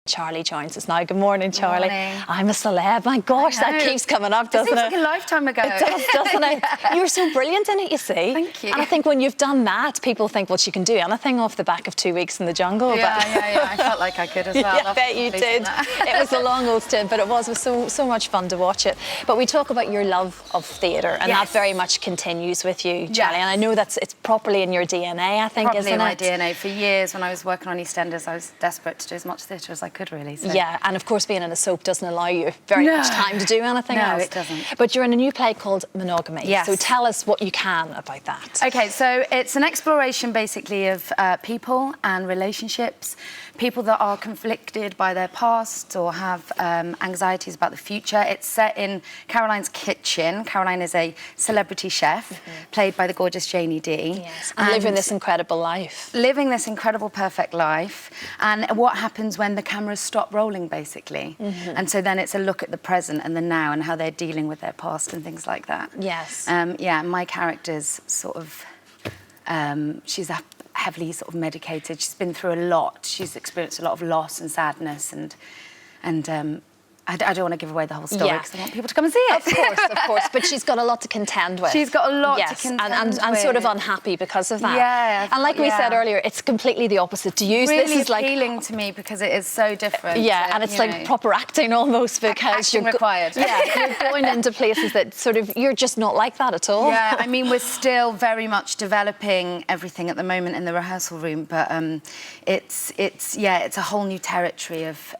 Charlie joins us now. Good morning, Charlie. Morning. I'm a celeb. My gosh, that keeps coming up, doesn't it? It seems like a lifetime ago. It does, doesn't it? You're so brilliant in it, you see. Thank you. And I think when you've done that, people think, well, she can do anything off the back of 2 weeks in the jungle. Yeah. I felt like I could as well. Yeah, I bet you did. It was a long old stint, but it was so much fun to watch it. But we talk about your love of theatre, and that very much continues with you, Charlie. And I know it's properly in your DNA, I think, isn't it? Probably in my DNA. For years, when I was working on EastEnders, I was desperate to do as much theatre as I could, really. So. Yeah, and of course, being in a soap doesn't allow you very much time to do anything else. No, it doesn't. But you're in a new play called Monogamy. Yes. So tell us what you can about that. Okay, so it's an exploration, basically, of people and relationships, people that are conflicted by their past or have anxieties about the future. It's set in Caroline's kitchen. Caroline is a celebrity chef, played by the gorgeous Janie D. Yes, and living this incredible life. Living this incredible, perfect life. And what happens when the cameras stop rolling, basically. And so then it's a look at the present and the now and how they're dealing with their past and things like that. Yes. Yeah, my character's sort of... she's heavily sort of medicated. She's been through a lot. She's experienced a lot of loss and sadness, and I don't want to give away the whole story because I want people to come and see it. Of course. But she's got a lot to contend with. She's got a lot to contend with. And sort of unhappy because of that. Yeah. And like we said earlier, it's completely the opposite. To use really this is like appealing to me because it is so different. Yeah, and it's like proper acting almost because you're required. Yeah, you're going into places that sort of you're just not like that at all. Yeah, I mean, we're still very much developing everything at the moment in the rehearsal room, but it's a whole new territory of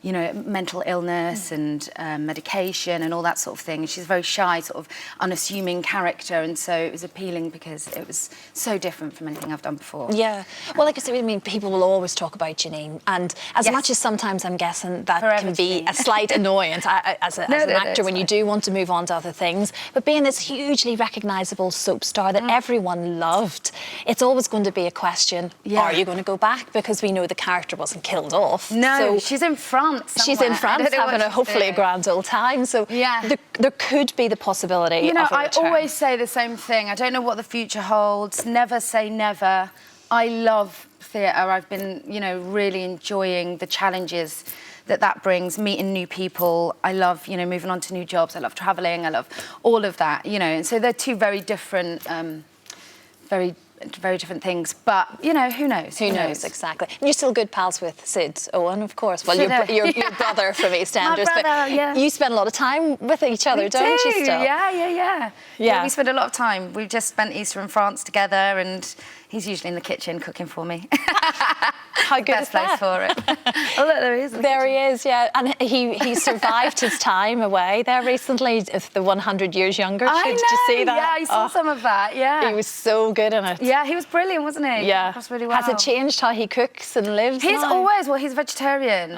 you know, mental illness and medication and all that sort of thing. She's a very shy, sort of unassuming character, and so it was appealing because it was so different from anything I've done before. Yeah. Well, like I said, I mean, people will always talk about Janine, and as much as sometimes I'm guessing that can be a slight annoyance as an actor when you do want to move on to other things, but being this hugely recognisable soap star that everyone loved, it's always going to be a question, are you going to go back? Because we know the character wasn't killed off. No, so she's in France. She's in France having hopefully a grand old time. So there could be the possibility. You know, of a return. I always say the same thing. I don't know what the future holds. Never say never. I love theatre. I've been, you know, really enjoying the challenges that brings, meeting new people. I love, you know, moving on to new jobs. I love travelling. I love all of that, you know. And so they're two very different, very different things, but you know, who knows? Who knows exactly? And you're still good pals with Sid Owen, of course. Well, your brother from EastEnders, but you spend a lot of time with each other, don't you? Still, yeah. We spend a lot of time. We've just spent Easter in France together, and he's usually in the kitchen cooking for me. How good is that? Best place for it. Oh, look, there he is. There he is, yeah. And he survived his time away there recently, the 100 years younger. I know, did you see that? Yeah, I saw some of that, yeah. He was so good in it. Yeah, he was brilliant, wasn't he? Yeah. He was really well. Has it changed how he cooks and lives He's now? always, well, he's vegetarian,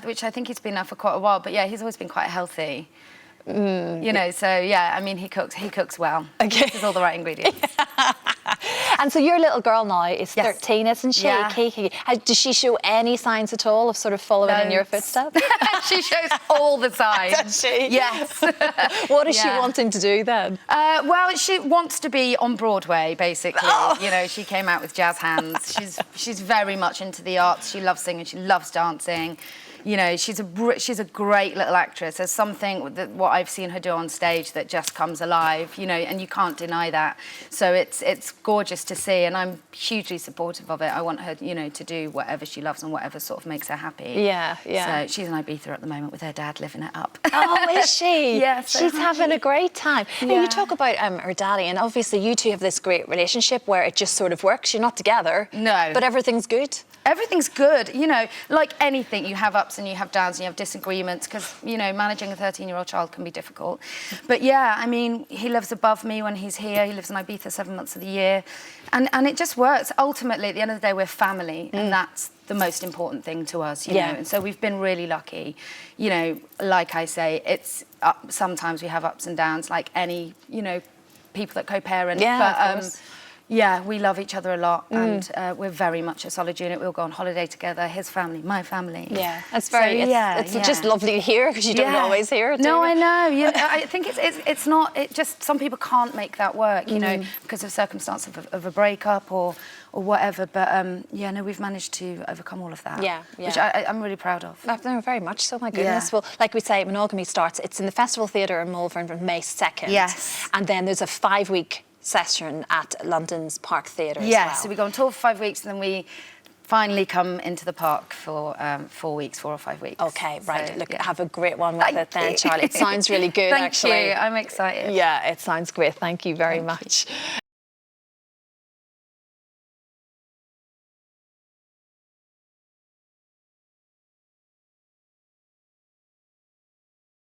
which I think he's been now for quite a while, but yeah, he's always been quite healthy. You know, so yeah, I mean, he cooks well. Okay. He has all the right ingredients. And so your little girl now is 13, isn't she? Yeah. Kiki. Does she show any signs at all of sort of following in your footsteps? She shows all the signs. Does she? Yes. What is she wanting to do then? Well, she wants to be on Broadway, basically. You know, she came out with jazz hands. She's very much into the arts. She loves singing. She loves dancing. You know, she's a great little actress. There's something what I've seen her do on stage that just comes alive, you know, and you can't deny that. So it's gorgeous to see, and I'm hugely supportive of it. I want her, you know, to do whatever she loves and whatever sort of makes her happy. Yeah. So she's in Ibiza at the moment with her dad, living it up. Oh, is she? Yes. She's having a great time. Yeah. Now, you talk about her daddy, and obviously you two have this great relationship where it just sort of works. You're not together. No. But everything's good. Everything's good, you know, like anything, you have ups and you have downs and you have disagreements because, you know, managing a 13-year-old child can be difficult. But yeah, I mean, he lives above me when he's here. He lives in Ibiza 7 months of the year. And it just works. Ultimately, at the end of the day, we're family, and that's the most important thing to us, you know. And so we've been really lucky. You know, like I say, it's sometimes we have ups and downs like any, you know, people that co-parent. Yeah, of course. Yeah, we love each other a lot, and we're very much a solid unit. We'll go on holiday together, his family, my family. Yeah, it's very, it's just lovely to hear, because you don't always hear it. No, I know. You know, I think it's not, it just, some people can't make that work, you know, because of circumstance of a breakup or or whatever. But yeah, no, we've managed to overcome all of that. Yeah. Which I'm really proud of. No, very much so, my goodness. Well, like we say, Monogamy starts, it's in the Festival Theatre in Malvern from May 2nd. Yes. And then there's a 5-week session at London's Park Theatre as well. Yeah, so we go on tour for 5 weeks, and then we finally come into the park for 4 or 5 weeks. Okay, right. So, look, have a great one with it then, Charlotte. It sounds really good, Thank actually. you. I'm excited. Yeah, it sounds great. Thank you very much.